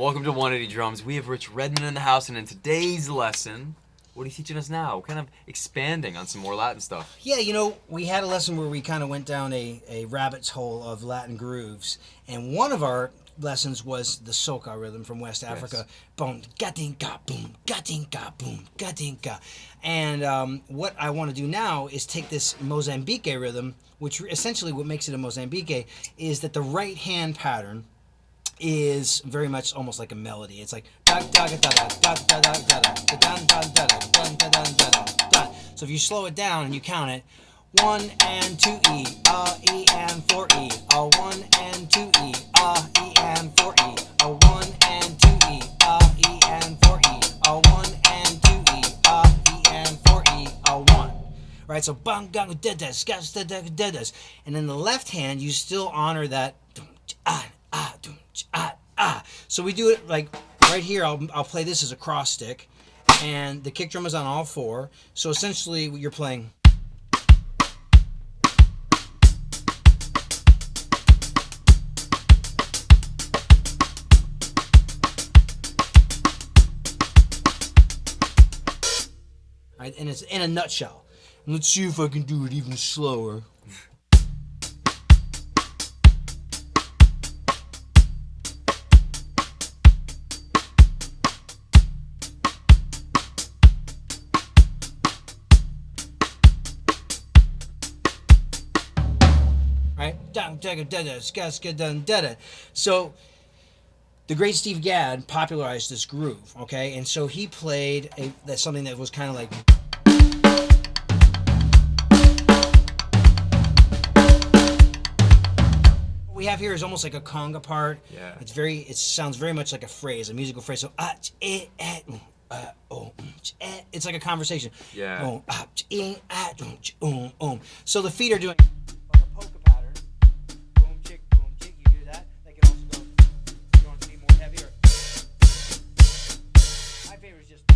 Welcome to 180 Drums. We have Rich Redmond in the house, and in today's lesson, what are you teaching us now? Kind of expanding on some more Latin stuff. Yeah, we had a lesson where we kind of went down a rabbit's hole of Latin grooves, and one of our lessons was the soca rhythm from West Africa. Boom, gatinka, boom, gatinka, boom, gatinka. And what I want to do now is take this Mozambique rhythm, which essentially what makes it a Mozambique is that the right hand pattern is very much almost like a melody. It's like so if you slow it down and you count it, 1 and 2 E, E and 4 E, 1 and 2 E, E and 4 E, 1 and 2 E, E and 4 E, 1 and 2 E, E and 4 E, 1. Right, so bang gang dedes, gas dedes, and in the left hand you still honor that So we do it like right here. I'll play this as a cross stick, and the kick drum is on all four. So essentially, you're playing. Right, and it's in a nutshell. Let's see if I can do it even slower. So the great Steve Gadd popularized this groove, okay? And so he played that's something that was kind of like what we have here is almost like a conga part. Yeah. It sounds very much like a phrase, a musical phrase. So it's like a conversation. Yeah. So the feet are doing like a polka pattern. Boom, chick, you do that. They can also go, if you want to be more heavier. My favorite is just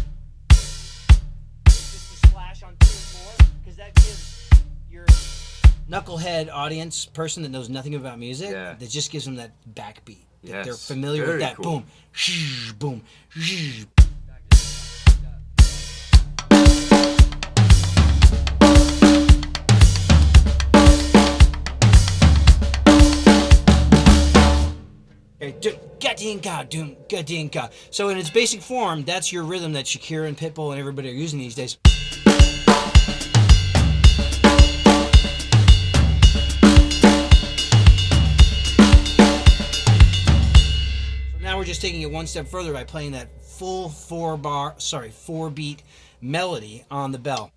to slash on 2 and 4, because that gives your knucklehead audience person that knows nothing about music, that just gives them that backbeat. That they're familiar with that. Cool. Boom, shh, boom, shh. So in its basic form, that's your rhythm that Shakira and Pitbull and everybody are using these days. So now we're just taking it one step further by playing that full 4-beat melody on the bell.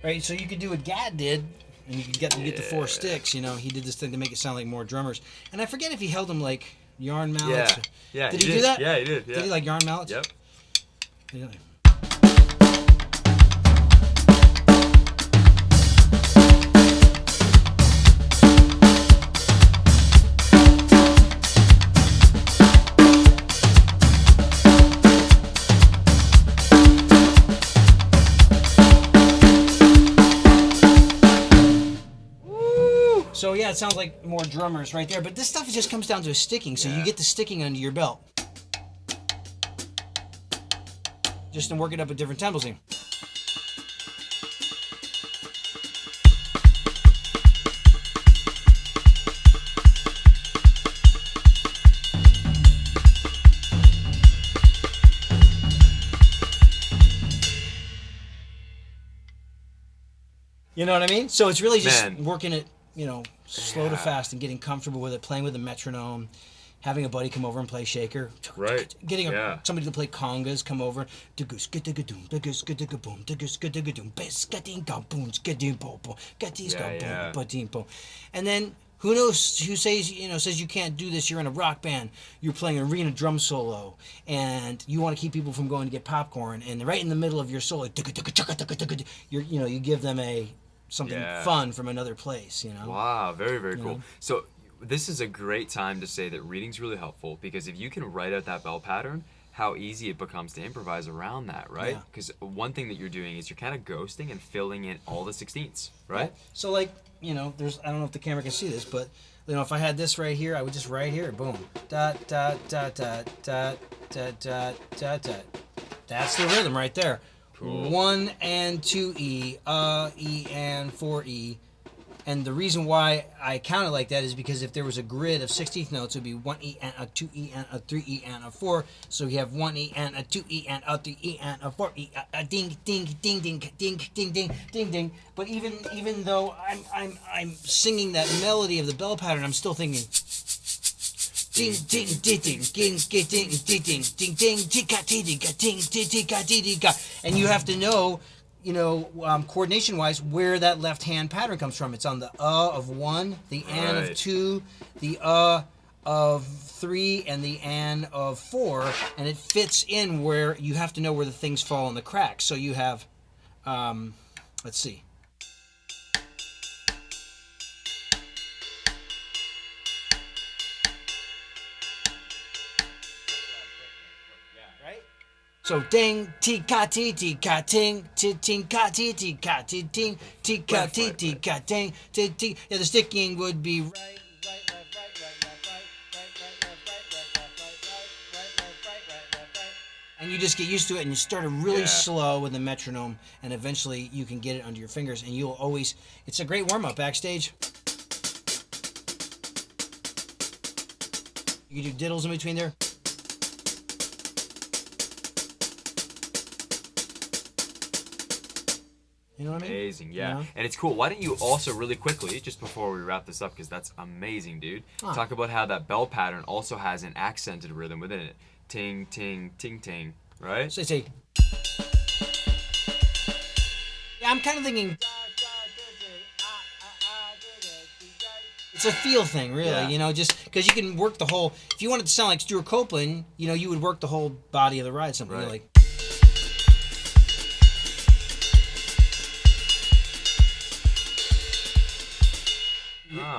Right, so you could do what Gadd did, and you get the 4 sticks. He did this thing to make it sound like more drummers. And I forget if he held them like yarn mallets. Yeah. Did he do that? Yeah, he did. Yeah. Did he like yarn mallets? Yep. So yeah, it sounds like more drummers right there, but this stuff just comes down to sticking, so you get the sticking under your belt. Just to work it up at different tempos. You know what I mean? So it's really just working it, slow to fast and getting comfortable with it, playing with a metronome, having a buddy come over and play shaker. Right. Getting somebody to play congas come over. And then Who knows? Who says you can't do this? You're in a rock band. You're playing an arena drum solo, and you want to keep people from going to get popcorn. And right in the middle of your solo, you give them something fun from another place. Wow, very, very cool. So this is a great time to say that reading's really helpful, because if you can write out that bell pattern, how easy it becomes to improvise around that, right? Because one thing that you're doing is you're kind of ghosting and filling in all the 16ths, right? Yeah. So there's, I don't know if the camera can see this, but if I had this right here, I would just write here, boom, dot dot dot dot dot dot dot dot dot. That's the rhythm right there. Cool. 1 and 2 E, E and 4 E. And the reason why I count it like that is because if there was a grid of 16th notes, it would be 1 E and a 2 E and a 3 E and a 4. So you have 1 E and a 2 E and a 3 E and a 4 E, a ding ding ding ding ding ding ding ding ding. But even though I'm singing that melody of the bell pattern, I'm still thinking ding ding ding ding ding ding ding ding ding ding ding ding ding ding. And you have to know, coordination-wise, where that left-hand pattern comes from. It's on the of 1, the an of 2, the of 3, and the an of 4, and it fits in where you have to know where the things fall in the cracks. So you have, let's see. So ding, ti ka ti ka ting, ti ting ka ti ka ti ting, ti ka ti ka ting, ti ti. Yeah, the sticking would be right, left, right. And you just get used to it, and you start it really slow with the metronome, and eventually you can get it under your fingers, and you'll always. It's a great warm up backstage. You do diddles in between there. You know what I mean? Amazing, yeah. And it's cool. Why don't you also really quickly, just before we wrap this up, because that's amazing, dude, talk about how that bell pattern also has an accented rhythm within it. Ting, ting, ting, ting, right? So say, yeah, I'm kind of thinking, it's a feel thing, really, just because you can work the whole, if you wanted to sound like Stewart Copeland, you would work the whole body of the ride, something like.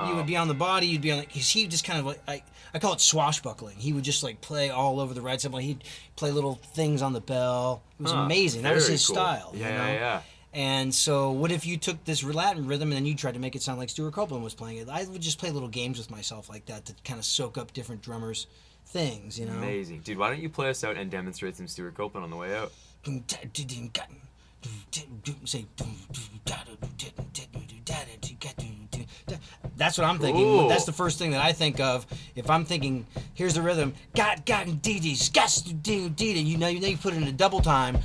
You would be on the body, you'd be on, because he just kind of like, I call it swashbuckling. He would just like play all over the ride. He'd play little things on the bell. It was amazing. That was his style. Yeah. And so what if you took this Latin rhythm and then you tried to make it sound like Stewart Copeland was playing it? I would just play little games with myself like that to kind of soak up different drummers' things, Amazing. Dude, why don't you play us out and demonstrate some Stewart Copeland on the way out? Say, that's what I'm thinking. Ooh. That's the first thing that I think of if I'm thinking. Here's the rhythm. Got dee dee, skas dee dee. You put it in a double time.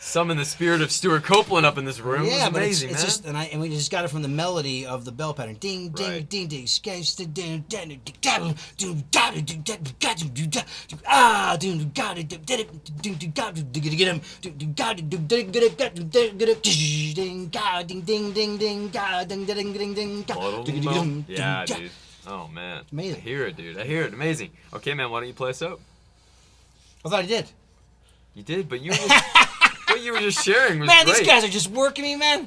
Summon the spirit of Stewart Copeland up in this room. Yeah, it was amazing, it's just, and we just got it from the melody of the bell pattern. Ding, ding, ding, ding. Yeah, dude. Oh, man. Amazing. I hear it, dude. I hear it. Amazing. Okay, man, why don't you play us out? I thought I did. You did, but you were just, what you were just sharing was great. Man, great. these guys are just working me, man.